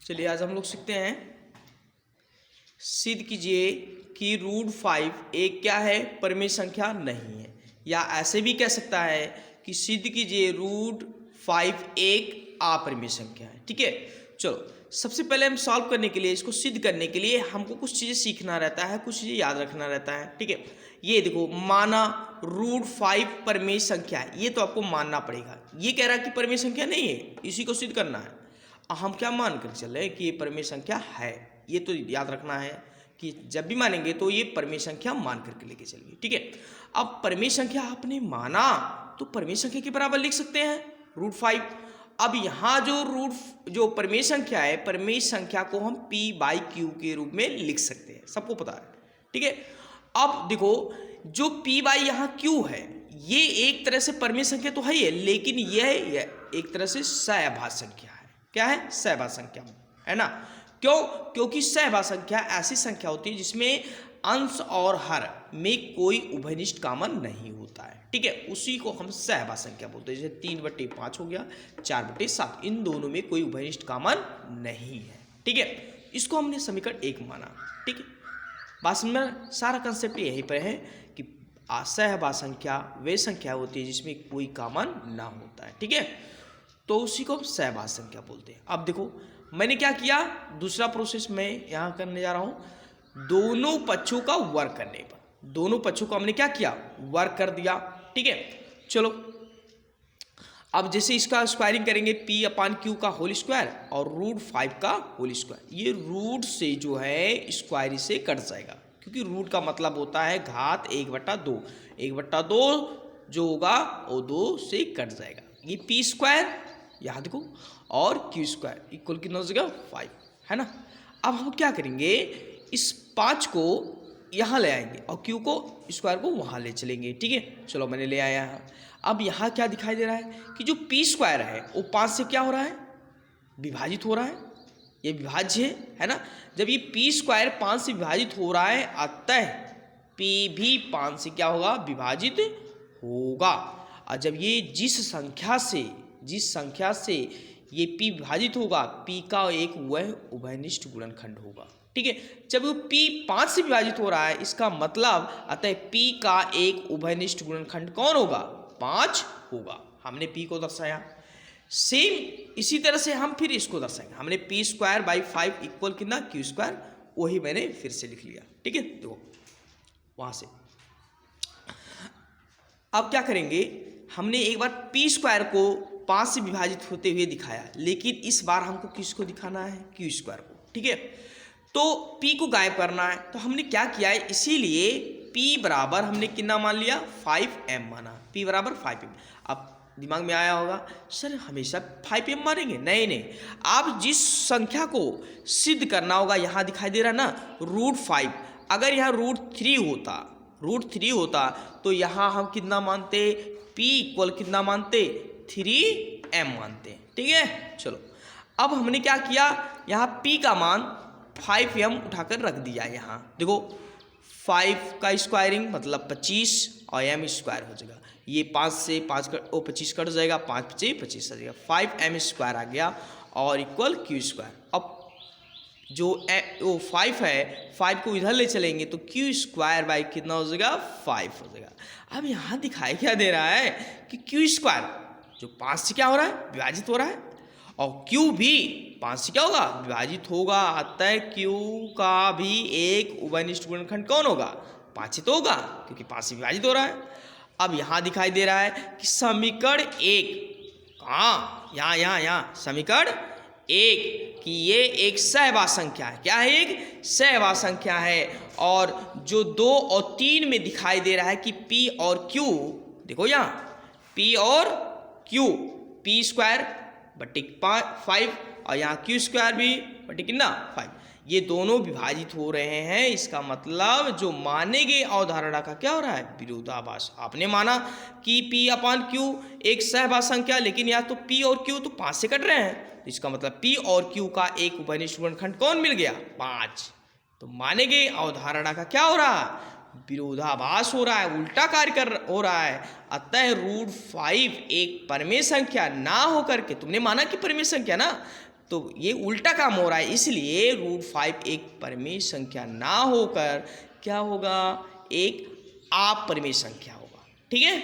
चलिए आज हम लोग सीखते हैं, सिद्ध कीजिए कि √5 एक क्या है, परिमेय संख्या नहीं है। या ऐसे भी कह सकता है कि सिद्ध कीजिए √5 एक अपरिमेय संख्या है। ठीक है, चलो सबसे पहले हम सॉल्व करने के लिए, इसको सिद्ध करने के लिए हमको कुछ चीज़ें सीखना रहता है, कुछ चीज़ें याद रखना रहता है। ठीक है, ये देखो, माना √5 परिमेय संख्या है, ये तो आपको मानना पड़ेगा। ये कह रहा है कि परिमेय संख्या नहीं है, इसी को सिद्ध करना है। हम क्या मान कर चले कि ये परिमेय संख्या है, ये तो याद रखना है कि जब भी मानेंगे तो ये परिमेय संख्या मान करके लेके चलिए। ठीक है, अब परिमेय संख्या आपने माना तो परिमेय संख्या के बराबर लिख सकते हैं √5। अब यहाँ जो परिमेय संख्या है, परिमेय संख्या को हम p/q के रूप में लिख सकते हैं, सबको पता है। ठीक है, अब देखो, जो p/ यहाँ q है, ये एक तरह से परिमेय संख्या तो है ही है, लेकिन यह एक तरह से सहभाज्य संख्या है। क्या है? सहभाज्य संख्या है ना। क्यों? क्योंकि सहभाज्य संख्या ऐसी संख्या होती है जिसमें अंश और हर में कोई उभयनिष्ठ कॉमन नहीं होता है। ठीक है, उसी को हम सहभाज्य संख्या बोलते हैं। जैसे 3/5 हो गया, 4/7, इन दोनों में कोई उभयनिष्ठ कॉमन नहीं है। ठीक है, इसको हमने समीकरण 1 माना। ठीक है, बात समझ में, सारा कंसेप्ट यहीं पर है कि असहभाज्य संख्या वे संख्या होती है जिसमें कोई कॉमन ना होता है। ठीक है, तो उसी को हम सहभाज्य संख्या बोलते हैं। अब देखो, मैंने क्या किया, दूसरा प्रोसेस मैं यहाँ करने जा रहा हूँ। दोनों पक्षों का वर्ग करने पर, दोनों पक्षों को हमने क्या किया, वर्ग कर दिया। ठीक है, चलो अब जैसे इसका स्क्वायरिंग करेंगे, p/q का होल स्क्वायर और √5 का होल स्क्वायर, ये रूट से जो है स्क्वायर से कट जाएगा, क्योंकि रूट का मतलब होता है घात 1/2। 1/2 जो होगा वो 2 से कट जाएगा। ये p² यहाँ देखो और q² इक्वल कितना हो जाएगा, 5, है ना। अब हम क्या करेंगे, इस 5 को यहाँ ले आएंगे और q को स्क्वायर को वहाँ ले चलेंगे। ठीक है, चलो मैंने ले आया है। अब यहाँ क्या दिखाई दे रहा है कि जो p² है वो 5 से क्या हो रहा है, विभाजित हो रहा है। ये विभाज्य है ना। जब ये p² 5 से विभाजित हो रहा है, अतः p भी 5 से क्या होगा, विभाजित होगा। और जब ये जिस संख्या से ये p विभाजित होगा, p का एक वह उभयनिष्ठ गुणनखंड होगा। ठीक है, जब वो p 5 से विभाजित हो रहा है, इसका मतलब अतः p का एक उभयनिष्ठ गुणनखंड कौन होगा, 5 होगा। हमने p को दर्शाया। सेम इसी तरह से हम फिर इसको दर्शाएंगे। हमने p²/5 इक्वल कितना, q², वही मैंने फिर से लिख लिया। ठीक है, देखो वहां से अब क्या करेंगे, हमने एक बार p² को 5 से विभाजित होते हुए दिखाया, लेकिन इस बार हमको किसको दिखाना है, q² को। ठीक है, तो p को गायब करना है, तो हमने क्या किया है, इसीलिए p बराबर हमने कितना मान लिया, 5m माना। p बराबर 5m। अब दिमाग में आया होगा, सर हमेशा 5m मानेंगे? नहीं, आप जिस संख्या को सिद्ध करना होगा, यहाँ दिखाई दे रहा ना √5, अगर यहाँ √3 होता तो यहाँ हम कितना मानते, p इक्वल कितना मानते, 3m मानते। ठीक है, चलो अब हमने क्या किया, यहाँ p का मान 5m उठाकर रख दिया। यहाँ देखो 5 का स्क्वायरिंग मतलब 25 और m² हो जाएगा। ये 5 से 25 कट जाएगा, 5 से 25 आ जाएगा, 5m² आ गया और इक्वल q²। अब जो 5 है, 5 को इधर ले चलेंगे तो q² कितना हो जाएगा, 5 हो जाएगा। अब यहाँ दिखाई क्या दे रहा है कि q² जो 5 से क्या हो रहा है, विभाजित हो रहा है, और q भी 5 से क्या होगा, विभाजित होगा। अतः q का भी एक उभयनिष्ठ गुणनखंड कौन होगा, 5 से तो होगा, क्योंकि 5 से विभाजित हो रहा है। अब यहाँ दिखाई दे रहा है कि समीकरण 1, कहाँ, यहाँ समीकरण 1 कि ये एक सहभाज्य संख्या है। क्या है, एक सहभाज्य संख्या है। और जो 2 और 3 में दिखाई दे रहा है कि p और q, देखो यहाँ p और q, p²/5 और यहाँ q² भी बटे कितना, 5, ये दोनों विभाजित हो रहे हैं। इसका मतलब जो माने गए अवधारणा का क्या हो रहा है, विरोधाभास। आपने माना कि p/q एक सहभाज्य संख्या, लेकिन यहाँ तो p और q तो 5 से कट रहे हैं, इसका मतलब p और q का एक उभयनिष्ठ गुणनखंड कौन मिल गया, 5। तो माने गए अवधारणा का क्या हो रहा है, विरोधाभास हो रहा है, उल्टा कार्य हो रहा है। अतः √5 एक परिमेय संख्या ना होकर के, तुमने माना कि परिमेय संख्या ना, तो ये उल्टा काम हो रहा है, इसलिए √5 एक परिमेय संख्या ना होकर क्या होगा, एक अपरिमेय संख्या होगा। ठीक है।